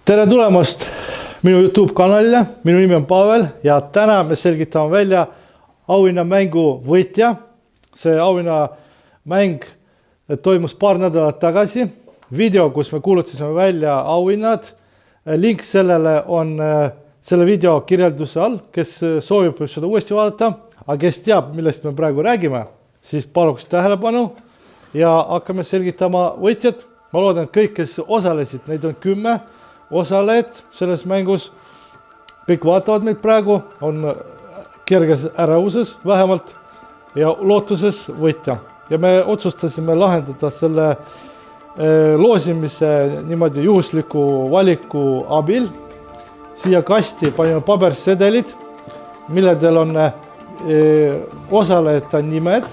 Tere tulemast minu YouTube kanalile, minu nimi on Pavel ja täna me selgitame välja auhinnamängu võitja. See auhinnamäng toimus paar nädalat tagasi. Video, kus me kuulutasime välja auhinnad. Link sellele on selle video kirjelduse all, kes soovib seda uuesti vaadata. Aga kes teab, millest me praegu räägime, siis paluks tähelepanu ja hakkame selgitama võitjat. Ma loodan, et kõik, kes osalesid, neid on 10 osalejad selles mängus. Kõik vaatavad meid praegu, on kerges ärevuses vähemalt ja lootuses võitja. Ja me otsustasime lahendada selle loosimise niimoodi juhusliku valiku abil. Siia kasti panime pabersedelid, milledel on osalejate nimed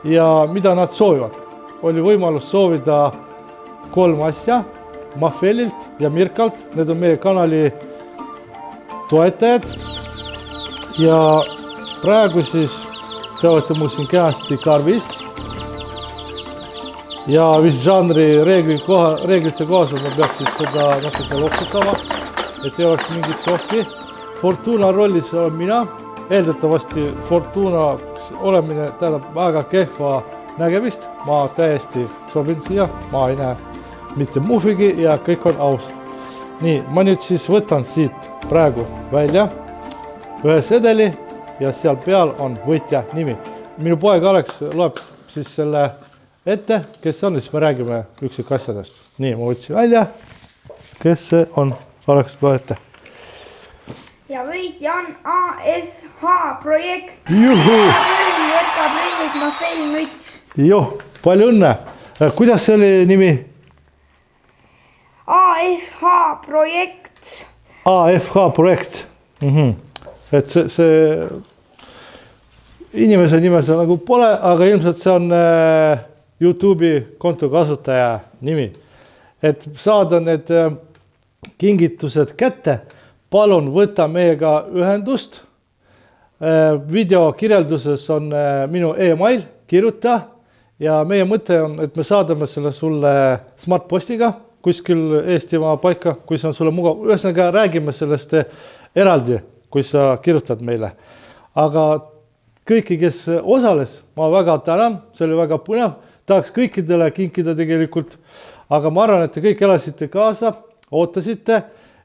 ja mida nad soovivad. Oli võimalus soovida 3 asja, Mahvelilt ja Mirkalt, need on meie kanali toetajad. Ja praegu siis te olete mul siin kenasti karvis. Ja vist žanri reeglite kohaselt ma peaks siis seda natuke loksutama, et ei oleks mingit sohki. Fortuna rollis olen mina. Eeldatavasti Fortuna olemine tähendab väga kehva nägemist. Ma täiesti sobin siia, ma ei näe mitte muhvigi ja kõik on aus. Nii, ma nüüd siis võtan siit praegu välja ühe sedeli ja seal peal on võitja nimi. Minu poeg Alex loeb siis selle ette, kes on, siis me räägime üksikasjadest. Nii, ma võtsin välja, kes see on, Alex loe ette. Ja võitja on AFH projekt. Juhu! Võtab Lennus Mahveli müts. Joh, palju õnne. Kuidas see oli nimi? AFH projekt. AFH projekt. Et see inimese nime see nagu pole, aga ilmselt see on YouTube'i konto kasutaja nimi. Et saada need kingitused kätte, palun võta meiega ühendust. Video kirjelduses on minu e-mail, kirjuta ja meie mõte on, et me saadame selle sulle smartpostiga kuskil Eestimaa paika, kui see on sulle mugav. Ühesõnaga räägime sellest eraldi, kui sa kirjutad meile. Aga kõiki, kes osales, ma väga tänan, see oli väga põnev. Tahaks kõikidele kinkida tegelikult, aga ma arvan, et te kõik elasite kaasa, ootasite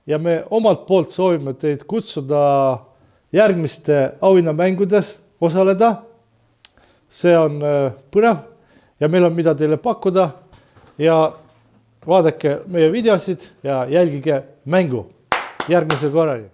ja me omalt poolt soovime teid kutsuda järgmiste auhinnamängudes osaleda. See on põnev ja meil on mida teile pakkuda ja vaadake meie videosid ja jälgige mängu järgmise korrani.